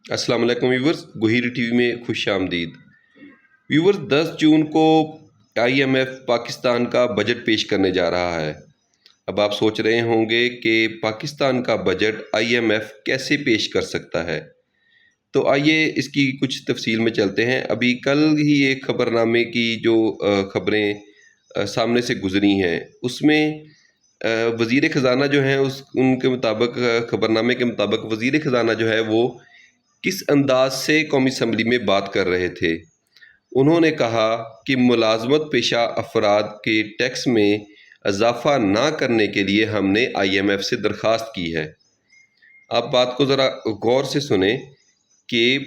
السلام علیکم viewers, گہیر T V میں خوش آمدید۔ ویورز، 10 جون کو آئی ایم ایف پاکستان کا بجٹ پیش کرنے جا رہا ہے۔ اب آپ سوچ رہے ہوں گے کہ پاکستان کا بجٹ آئی ایم ایف کیسے پیش کر سکتا ہے؟ تو آئیے اس کی کچھ تفصیل میں چلتے ہیں۔ ابھی کل ہی ایک خبر نامے کی جو خبریں سامنے سے گزری ہیں، اس میں وزیر خزانہ جو ہیں ان کے مطابق، خبر نامے کے مطابق وزیر خزانہ جو ہے وہ کس انداز سے قومی اسمبلی میں بات کر رہے تھے۔ انہوں نے کہا کہ ملازمت پیشہ افراد کے ٹیکس میں اضافہ نہ کرنے کے لیے ہم نے آئی ایم ایف سے درخواست کی ہے۔ آپ بات کو ذرا غور سے سنیں کہ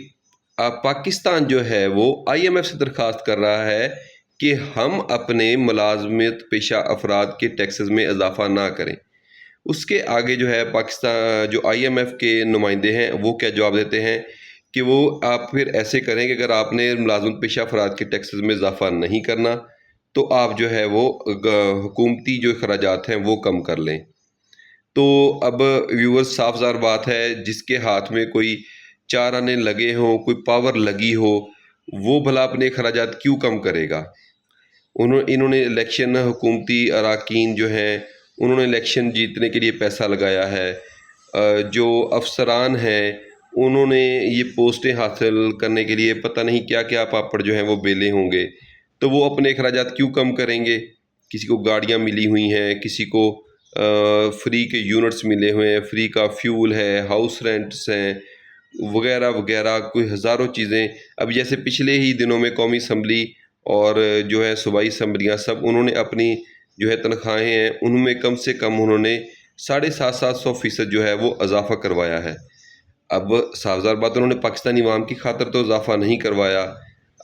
پاکستان جو ہے وہ آئی ایم ایف سے درخواست کر رہا ہے کہ ہم اپنے ملازمت پیشہ افراد کے ٹیکسز میں اضافہ نہ کریں۔ اس کے آگے جو ہے پاکستان جو آئی ایم ایف کے نمائندے ہیں وہ کیا جواب دیتے ہیں کہ وہ آپ پھر ایسے کریں کہ اگر آپ نے ملازمت پیشہ افراد کے ٹیکسز میں اضافہ نہیں کرنا تو آپ جو ہے وہ حکومتی جو اخراجات ہیں وہ کم کر لیں۔ تو اب ویورز، صاف ظاہر بات ہے، جس کے ہاتھ میں کوئی چار آنے لگے ہوں، کوئی پاور لگی ہو، وہ بھلا اپنے اخراجات کیوں کم کرے گا؟ انہوں نے الیکشن، حکومتی اراکین جو ہیں انہوں نے الیکشن جیتنے کے لیے پیسہ لگایا ہے۔ جو افسران ہیں انہوں نے یہ پوسٹیں حاصل کرنے کے لیے پتہ نہیں کیا کیا پاپڑ جو ہیں وہ بیلے ہوں گے، تو وہ اپنے اخراجات کیوں کم کریں گے؟ کسی کو گاڑیاں ملی ہوئی ہیں، کسی کو فری کے یونٹس ملے ہوئے ہیں، فری کا فیول ہے، ہاؤس رینٹس ہیں، وغیرہ وغیرہ، کوئی ہزاروں چیزیں۔ اب جیسے پچھلے ہی دنوں میں قومی اسمبلی اور جو ہے صوبائی اسمبلیاں سب انہوں نے اپنی جو ہے تنخواہیں ہیں ان میں کم سے کم انہوں نے 750 جو ہے وہ اضافہ کروایا ہے۔ اب صاف ظاہر بات، انہوں نے پاکستانی عوام کی خاطر تو اضافہ نہیں کروایا۔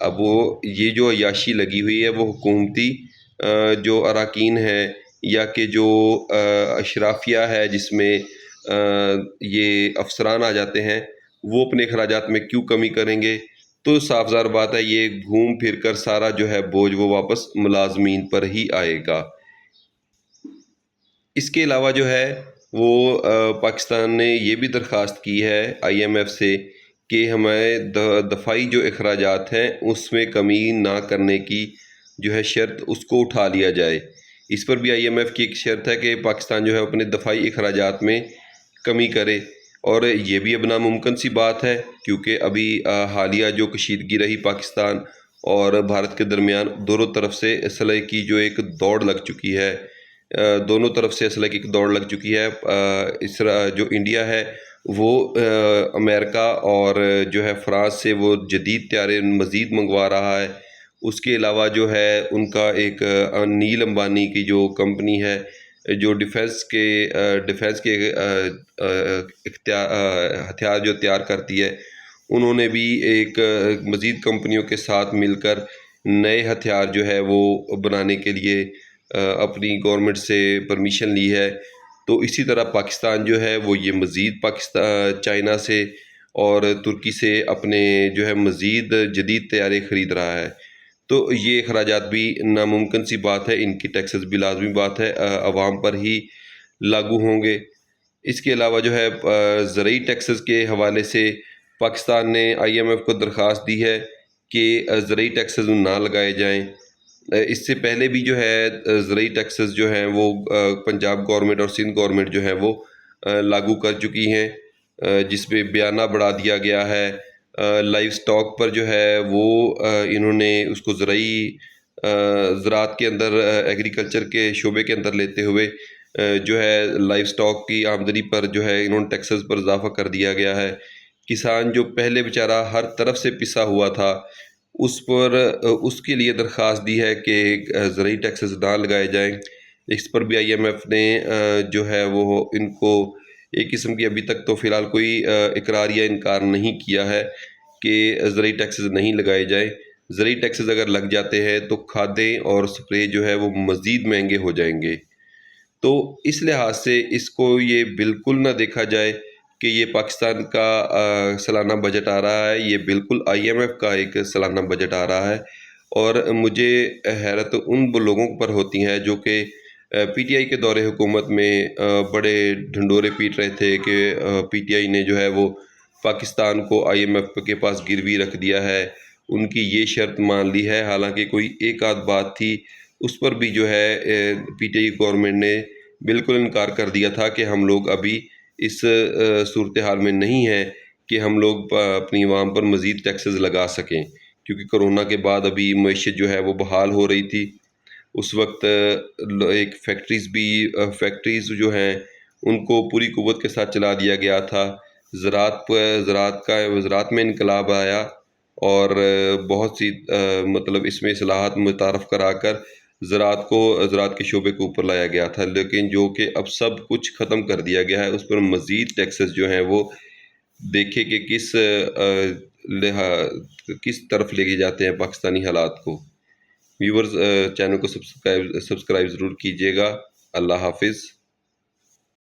اب وہ یہ جو عیاشی لگی ہوئی ہے وہ حکومتی جو اراکین ہیں یا کہ جو اشرافیہ ہے جس میں یہ افسران آ جاتے ہیں، وہ اپنے اخراجات میں کیوں کمی کریں گے؟ تو صاف ظاہر بات ہے یہ گھوم پھر کر سارا جو ہے بوجھ وہ واپس ملازمین پر ہی آئے گا۔ اس کے علاوہ جو ہے وہ پاکستان نے یہ بھی درخواست کی ہے آئی ایم ایف سے کہ ہمارے دفاعی جو اخراجات ہیں اس میں کمی نہ کرنے کی جو ہے شرط اس کو اٹھا لیا جائے۔ اس پر بھی آئی ایم ایف کی ایک شرط ہے کہ پاکستان جو ہے اپنے دفاعی اخراجات میں کمی کرے، اور یہ بھی اب ناممکن سی بات ہے کیونکہ ابھی حالیہ جو کشیدگی رہی پاکستان اور بھارت کے درمیان، دونوں طرف سے اسلحے کی جو ایک دوڑ لگ چکی ہے، دونوں طرف سے اسلحے کی ایک دوڑ لگ چکی ہے۔ جو انڈیا ہے وہ امریکہ اور جو ہے فرانس سے وہ جدید طیارے مزید منگوا رہا ہے۔ اس کے علاوہ جو ہے ان کا ایک نیل امبانی کی جو کمپنی ہے جو ڈیفنس کے ہتھیار جو تیار کرتی ہے، انہوں نے بھی ایک مزید کمپنیوں کے ساتھ مل کر نئے ہتھیار جو ہے وہ بنانے کے لیے اپنی گورنمنٹ سے پرمیشن لی ہے۔ تو اسی طرح پاکستان جو ہے وہ یہ مزید چائنا سے اور ترکی سے اپنے جو ہے مزید جدید طیارے خرید رہا ہے۔ تو یہ اخراجات بھی ناممکن سی بات ہے، ان کی ٹیکسز بھی لازمی بات ہے عوام پر ہی لاگو ہوں گے۔ اس کے علاوہ جو ہے زرعی ٹیکسز کے حوالے سے پاکستان نے آئی ایم ایف کو درخواست دی ہے کہ زرعی ٹیکسز نہ لگائے جائیں۔ اس سے پہلے بھی جو ہے زرعی ٹیکسز جو ہیں وہ پنجاب گورنمنٹ اور سندھ گورنمنٹ جو ہے وہ لاگو کر چکی ہیں، جس میں بیانہ بڑھا دیا گیا ہے۔ لائف سٹاک پر جو ہے وہ انہوں نے اس کو زراعت کے اندر، ایگریکلچر کے شعبے کے اندر لیتے ہوئے جو ہے لائف سٹاک کی آمدنی پر جو ہے انہوں نے ٹیکسز پر اضافہ کر دیا گیا ہے۔ کسان جو پہلے بیچارہ ہر طرف سے پسا ہوا تھا، اس کے لیے درخواست دی ہے کہ زرعی ٹیکسز نہ لگائے جائیں۔ اس پر بھی آئی ایم ایف نے جو ہے وہ ان کو ایک قسم کی ابھی تک تو فی الحال کوئی اقرار یا انکار نہیں کیا ہے کہ زرعی ٹیکسز نہیں لگائے جائیں۔ زرعی ٹیکسز اگر لگ جاتے ہیں تو کھادیں اور سپرے جو ہے وہ مزید مہنگے ہو جائیں گے۔ تو اس لحاظ سے اس کو یہ بالکل نہ دیکھا جائے کہ یہ پاکستان کا سالانہ بجٹ آ رہا ہے، یہ بالکل آئی ایم ایف کا ایک سالانہ بجٹ آ رہا ہے۔ اور مجھے حیرت ان لوگوں پر ہوتی ہے جو کہ پی ٹی آئی کے دور حکومت میں بڑے ڈھنڈورے پیٹ رہے تھے کہ پی ٹی آئی نے جو ہے وہ پاکستان کو IMF کے پاس گروی رکھ دیا ہے، ان کی یہ شرط مان لی ہے، حالانکہ کوئی ایک آدھ بات تھی اس پر بھی جو ہے PTI گورنمنٹ نے بالکل انکار کر دیا تھا کہ ہم لوگ ابھی اس صورتحال میں نہیں ہیں کہ ہم لوگ اپنی عوام پر مزید ٹیکسز لگا سکیں، کیونکہ کرونا کے بعد ابھی معیشت جو ہے وہ بحال ہو رہی تھی۔ اس وقت ایک فیکٹریز جو ہیں ان کو پوری قوت کے ساتھ چلا دیا گیا تھا، زراعت میں انقلاب آیا، اور بہت سی مطلب اس میں اصلاحات متعارف کرا کر زراعت کے شعبے کو اوپر لایا گیا تھا، لیکن جو کہ اب سب کچھ ختم کر دیا گیا ہے۔ اس پر مزید ٹیکسز جو ہیں وہ دیکھے کہ کس طرف لے کے جاتے ہیں پاکستانی حالات کو۔ ویورز، چینل کو سبسکرائب ضرور کیجیے گا۔ اللہ حافظ۔